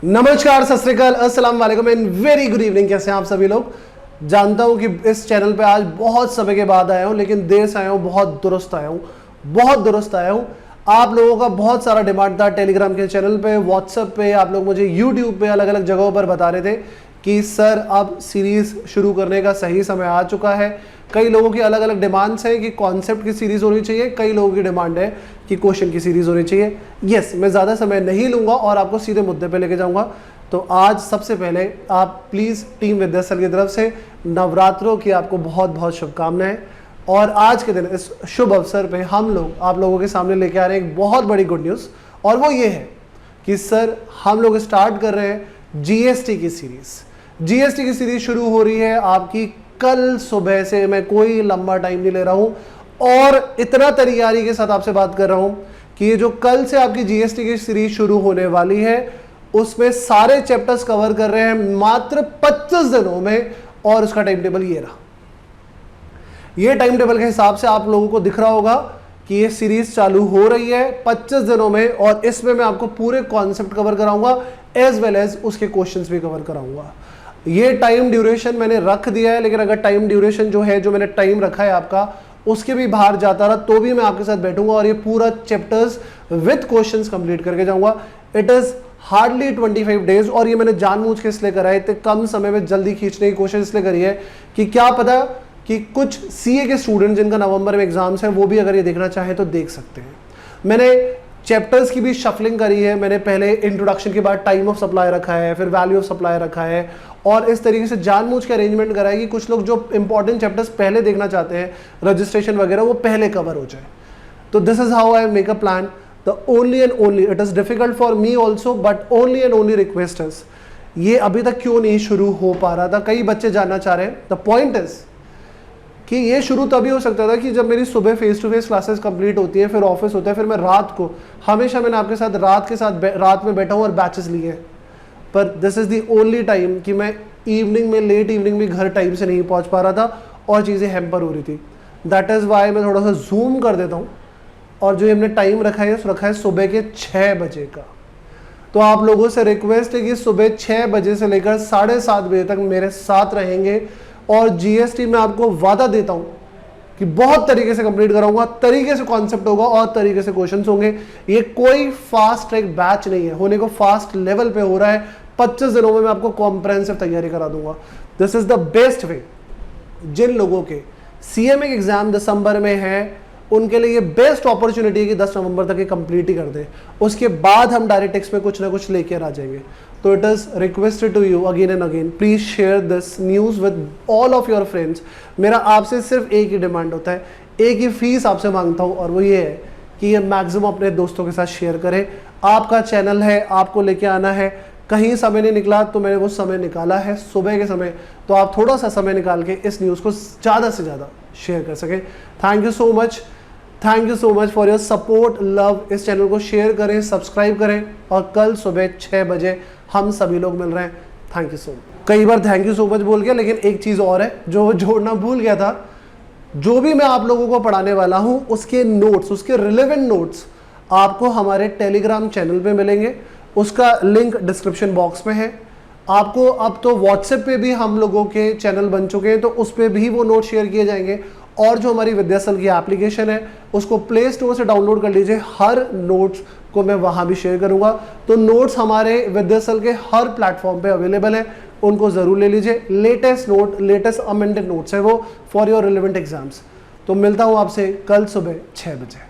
नमस्कार, सत श्री अकाल, अस्सलाम वालेकुम एंड वेरी गुड इवनिंग। कैसे हैं आप सभी लोग। जानता हूं कि इस चैनल पे आज बहुत समय के बाद आया हूं, लेकिन देर से आया हूं, बहुत दुरुस्त आया हूं। आप लोगों का बहुत सारा डिमांड था टेलीग्राम के चैनल पे, व्हाट्सएप पे, आप लोग मुझे यूट्यूब पे अलग अलग जगहों पर बता रहे थे कि सर अब सीरीज शुरू करने का सही समय आ चुका है। कई लोगों की अलग अलग डिमांड्स हैं कि कॉन्सेप्ट की सीरीज होनी चाहिए, कई लोगों की डिमांड है कि क्वेश्चन की सीरीज होनी चाहिए। यस, मैं ज़्यादा समय नहीं लूँगा और आपको सीधे मुद्दे पे लेके जाऊँगा। तो आज सबसे पहले आप प्लीज़ टीम विद्यासल की तरफ से नवरात्रों की आपको बहुत बहुत शुभकामनाएं। और आज के दिन इस शुभ अवसर पे हम लोग आप लोगों के सामने लेके आ रहे हैं एक बहुत बड़ी गुड न्यूज़, और वो ये है कि सर हम लोग स्टार्ट कर रहे हैं जीएसटी की सीरीज़। जीएसटी की सीरीज शुरू हो रही है आपकी कल सुबह से। मैं कोई लंबा टाइम नहीं ले रहा हूं और इतना तैयारी के साथ आपसे बात कर रहा हूं कि ये जो कल से आपकी जीएसटी की सीरीज शुरू होने वाली है उसमें सारे चैप्टर्स कवर कर रहे हैं मात्र 25 दिनों में। और उसका टाइम टेबल ये रहा। ये टाइम टेबल के हिसाब से आप लोगों को दिख रहा होगा कि ये सीरीज चालू हो रही है 25 दिनों में, और इसमें मैं आपको पूरे कॉन्सेप्ट कवर कराऊंगा एज वेल एज उसके क्वेश्चंस भी कवर कराऊंगा। ये टाइम ड्यूरेशन मैंने रख दिया है, लेकिन अगर टाइम ड्यूरेशन जो है, जो मैंने टाइम रखा है आपका, उसके भी बाहर जाता रहा तो भी मैं आपके साथ बैठूंगा और ये पूरा चैप्टर्स विद क्वेश्चंस कंप्लीट करके जाऊंगा। इट इज हार्डली 25 डेज, और ये मैंने जानबूझ के इसलिए करा है, इतने कम समय में जल्दी खींचने की कोशिश इसलिए करी है कि क्या पता कि कुछ सीए के स्टूडेंट जिनका नवंबर में एग्जाम्स है वो भी अगर ये देखना चाहें तो देख सकते हैं। मैंने चैप्टर्स की भी शफलिंग करी है। मैंने पहले इंट्रोडक्शन के बाद टाइम ऑफ सप्लाई रखा है, फिर वैल्यू ऑफ सप्लाई रखा है, और इस तरीके से जानबूझ के अरेंजमेंट करा है कि कुछ लोग जो इंपॉर्टेंट चैप्टर्स पहले देखना चाहते हैं, रजिस्ट्रेशन वगैरह, वो पहले कवर हो जाए। तो this is how I make a plan. The only and only, it is difficult for me also, but only and only request is, ये अभी तक क्यों नहीं शुरू हो पा रहा था, कई बच्चे जानना चाह रहे हैं। द पॉइंट इज कि ये शुरू तभी हो सकता था कि जब मेरी सुबह face to face classes complete होती है, फिर ऑफिस होता है, फिर मैं रात को, हमेशा मैंने आपके साथ रात में बैठा हूँ और बैचेस लिए हैं। पर this is the only time कि मैं इवनिंग में, लेट इवनिंग में घर टाइम से नहीं पहुँच पा रहा था और चीज़ें हैम्पर हो रही थी। दैट इज़ वाई मैं थोड़ा सा जूम कर देता हूँ, और जो हमने टाइम रखा है सुबह के 6 बजे का। तो आप लोगों से रिक्वेस्ट है कि सुबह 6 बजे से लेकर 7:30 बजे तक मेरे साथ रहेंगे, और जीएसटी में आपको वादा देता हूं कि बहुत तरीके से कंप्लीट कराऊंगा, तरीके से कॉन्सेप्ट होगा और तरीके से क्वेश्चंस होंगे। ये कोई फास्ट ट्रैक बैच नहीं है, होने को फास्ट लेवल पे हो रहा है। 25 दिनों में मैं आपको कॉम्प्रिहेंसिव तैयारी करा दूंगा। This is the best way. जिन लोगों के सीएमए एग्जाम दिसंबर में है उनके लिए ये बेस्ट अपॉर्चुनिटी है कि 10 नवंबर तक ये कंप्लीट ही कर दें, उसके बाद हम डायरेक्ट टेक्स्ट में कुछ ना कुछ लेकर आ जाएंगे। तो it is requested to you again and again, please share this news with all of your friends. मेरा आपसे सिर्फ एक ही डिमांड होता है, एक ही फीस आपसे मांगता हूँ, और वो ये है कि ये मैक्सिमम अपने दोस्तों के साथ शेयर करें। आपका चैनल है, आपको लेके आना है, कहीं समय नहीं निकला तो मैंने वो समय निकाला है सुबह के समय, तो आप थोड़ा सा समय निकाल के इस न्यूज़ को ज़्यादा से ज़्यादा शेयर कर सकें। Thank you so much for your support, love. इस चैनल को शेयर करें, सब्सक्राइब करें, और कल सुबह 6 बजे हम सभी लोग मिल रहे हैं। Thank you so much. कई बार थैंक यू सो मच बोल गया, लेकिन एक चीज़ और है जो जोड़ना भूल गया था। जो भी मैं आप लोगों को पढ़ाने वाला हूँ उसके नोट्स, उसके रिलेवेंट नोट्स आपको हमारे टेलीग्राम चैनल पे मिलेंगे। उसका लिंक डिस्क्रिप्शन बॉक्स में है। आपको अब तो व्हाट्सएप पे भी हम लोगों के चैनल बन चुके हैं, तो उस पर भी वो नोट शेयर किए जाएंगे। और जो हमारी विद्यासल की एप्लीकेशन है उसको प्ले स्टोर से डाउनलोड कर लीजिए, हर नोट्स को मैं वहाँ भी शेयर करूँगा। तो नोट्स हमारे विद्यासल के हर प्लेटफॉर्म पे अवेलेबल है, उनको ज़रूर ले लीजिए। Latest note, latest amended notes है वो फॉर योर रिलेवेंट एग्जाम्स। तो मिलता हूँ आपसे कल सुबह 6 बजे।